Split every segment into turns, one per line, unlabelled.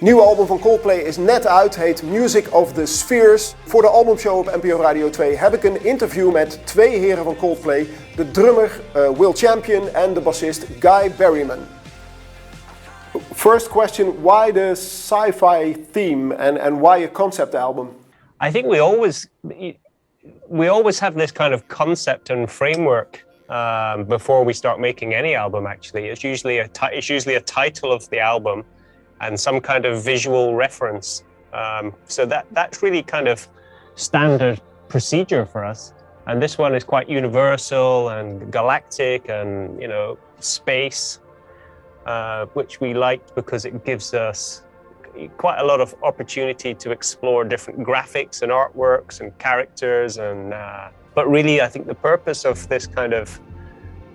Nieuwe album van Coldplay is net uit, heet Music of the Spheres. Voor de Albumshow op NPO Radio 2 heb ik een interview met twee heren van Coldplay. De drummer Will Champion en de bassist Guy Berryman. First question, why the sci-fi theme and why a concept album?
I think we always have this kind of concept and framework before we start making any album. Actually, it's usually a title of the album and some kind of visual reference. So that's really kind of standard procedure for us. And this one is quite universal and galactic and, you know, space, which we liked because it gives us quite a lot of opportunity to explore different graphics and artworks and characters. But really, I think the purpose of this kind of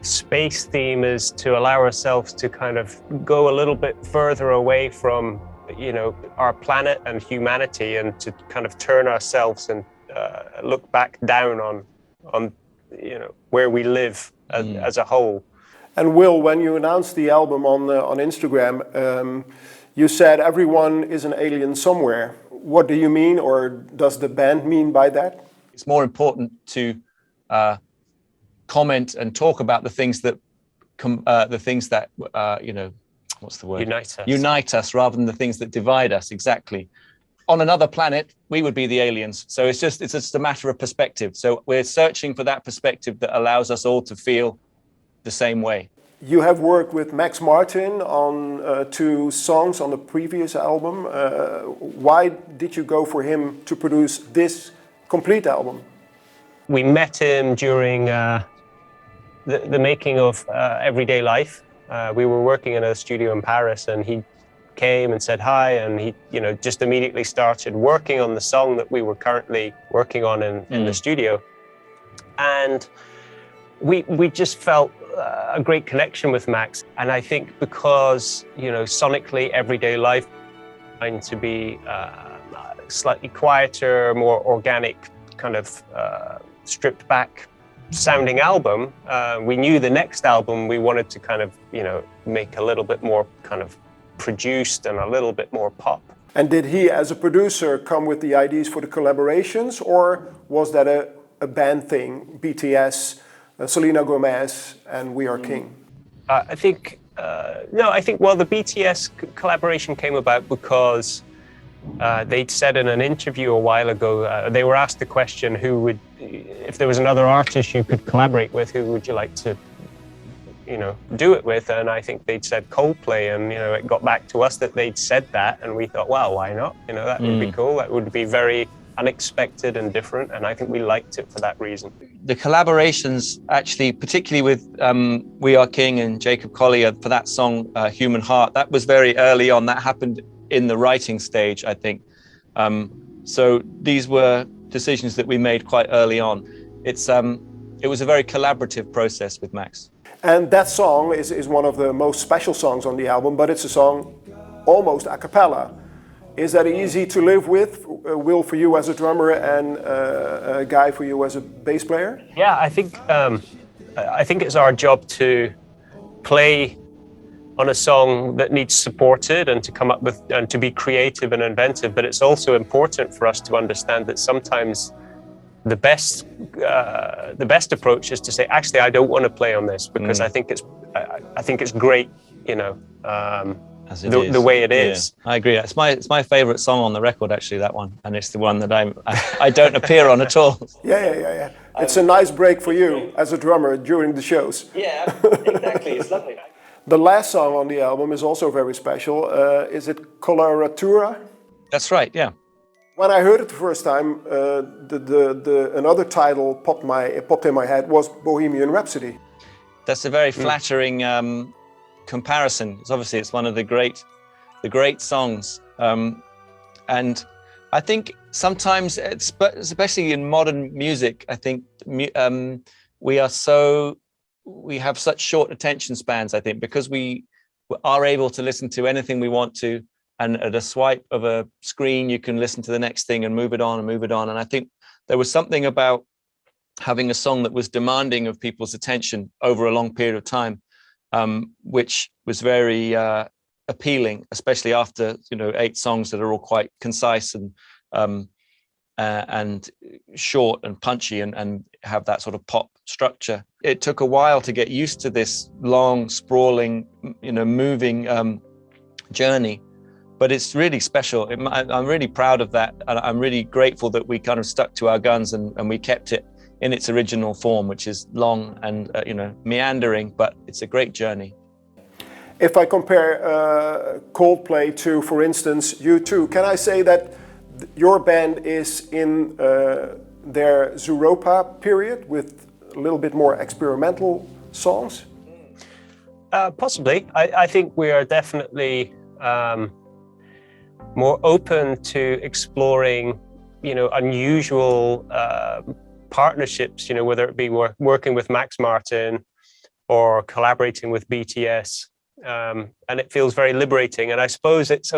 space theme is to allow ourselves to kind of go a little bit further away from, you know, our planet and humanity, and to kind of turn ourselves and look back down on you know, where we live as a whole.
And Will, when you announced the album on Instagram, you said everyone is an alien somewhere. What do you mean, or does the band mean by that?
It's more important to comment and talk about the things that you know, what's the word? Unite us rather than the things that divide us. Exactly. On another planet, we would be the aliens. So it's just a matter of perspective. So we're searching for that perspective that allows us all to feel the same way.
You have worked with Max Martin on 2 songs on the previous album. Why did you go for him to produce this complete album?
We met him during the making of Everyday Life. We were working in a studio in Paris, and he came and said hi, and he, you know, just immediately started working on the song that we were currently working on in the studio. And we just felt a great connection with Max. And I think because, you know, sonically Everyday Life trying to be slightly quieter, more organic, kind of stripped back sounding album, we knew the next album we wanted to kind of, you know, make a little bit more kind of produced and a little bit more pop.
And did he, as a producer, come with the ideas for the collaborations, or was that a band thing? BTS, Selena Gomez, and We Are King?
I think well, the BTS collaboration came about because they'd said in an interview a while ago, they were asked the question, if there was another artist you could collaborate with, who would you like to, you know, do it with? And I think they'd said Coldplay, and, you know, it got back to us that they'd said that, and we thought, well, why not? You know, that would be cool. That would be very unexpected and different, and I think we liked it for that reason.
The collaborations, actually, particularly with We Are King and Jacob Collier for that song, Human Heart, that was very early on. That happened in the writing stage, I think. So these were decisions that we made quite early on. It was a very collaborative process with Max.
And that song is one of the most special songs on the album, but it's a song almost a cappella. Is that easy to live with, Will, for you as a drummer, and Guy, for you as a bass player?
Yeah, I think it's our job to play on a song that needs supported and to come up with and to be creative and inventive. But it's also important for us to understand that sometimes the best approach is to say, actually, I don't want to play on this because I think it's great, you know, the way it is.
Yeah, I agree. It's my favorite song on the record, actually, that one, and it's the one that I don't appear on at all.
Yeah. It's a nice break for you as a drummer during the shows.
Yeah, exactly. It's lovely.
The last song on the album is also very special. Is it Coloratura?
That's right, yeah.
When I heard it the first time, another title popped in my head was Bohemian Rhapsody.
That's a very flattering comparison. It's one of the great songs, and I think sometimes, especially in modern music, I think we have such short attention spans, I think, because we are able to listen to anything we want to, and at a swipe of a screen you can listen to the next thing and move it on. And I think there was something about having a song that was demanding of people's attention over a long period of time, which was very appealing, especially after 8 songs that are all quite concise and short and punchy and have that sort of pop structure. It took a while to get used to this long, sprawling, moving journey, but it's really special. I'm really proud of that, and I'm really grateful that we kind of stuck to our guns and we kept it in its original form, which is long and meandering, but it's a great journey.
If I compare Coldplay to, for instance, U2, can I say that your band is in their Xuropa period with a little bit more experimental songs?
Possibly. I think we are definitely more open to exploring, unusual partnerships, whether it be working with Max Martin or collaborating with BTS. And it feels very liberating. And I suppose it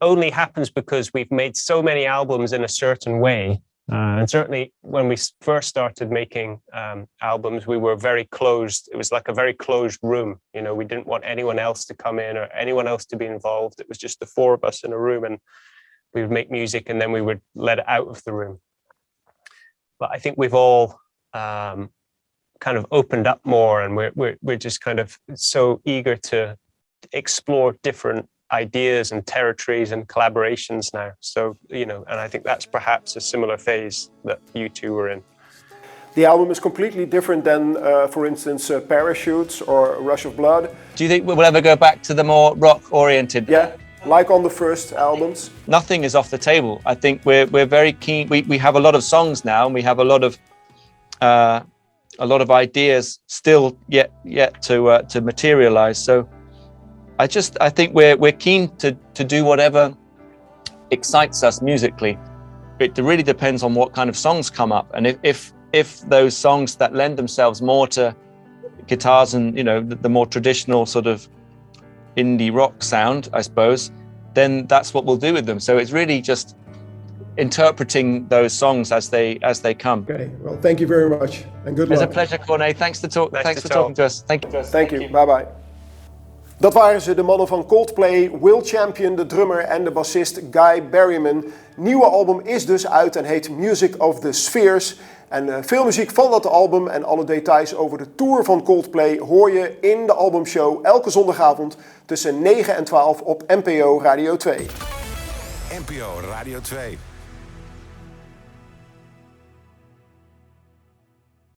only happens because we've made so many albums in a certain way. And certainly when we first started making albums, we were very closed. It was like a very closed room. We didn't want anyone else to come in or anyone else to be involved. It was just the 4 of us in a room, and we would make music and then we would let it out of the room. But I think we've all kind of opened up more, and we're just kind of so eager to explore different ideas and territories and collaborations now. So, and I think that's perhaps a similar phase that you two were in.
The album is completely different than, for instance, Parachutes or Rush of Blood.
Do you think we'll ever go back to the more rock-oriented?
Yeah, like on the first albums.
Nothing is off the table. I think we're very keen. We have a lot of songs now, and we have a lot of ideas still yet to materialize. So I think we're keen to do whatever excites us musically. It really depends on what kind of songs come up, and if those songs that lend themselves more to guitars and the more traditional sort of indie rock sound, I suppose, then that's what we'll do with them. So it's really just interpreting those songs as they come.
Okay, well, thank you very much, and good luck.
It's a pleasure, Corné. Thanks for talking to us. Thank you.
Thank you. Bye bye. Dat waren ze, de mannen van Coldplay, Will Champion, de drummer, en de bassist Guy Berryman. Nieuwe album is dus uit en heet Music of the Spheres. En veel muziek van dat album en alle details over de tour van Coldplay hoor je in de Albumshow elke zondagavond tussen 9 en 12 op NPO Radio 2.
NPO Radio 2.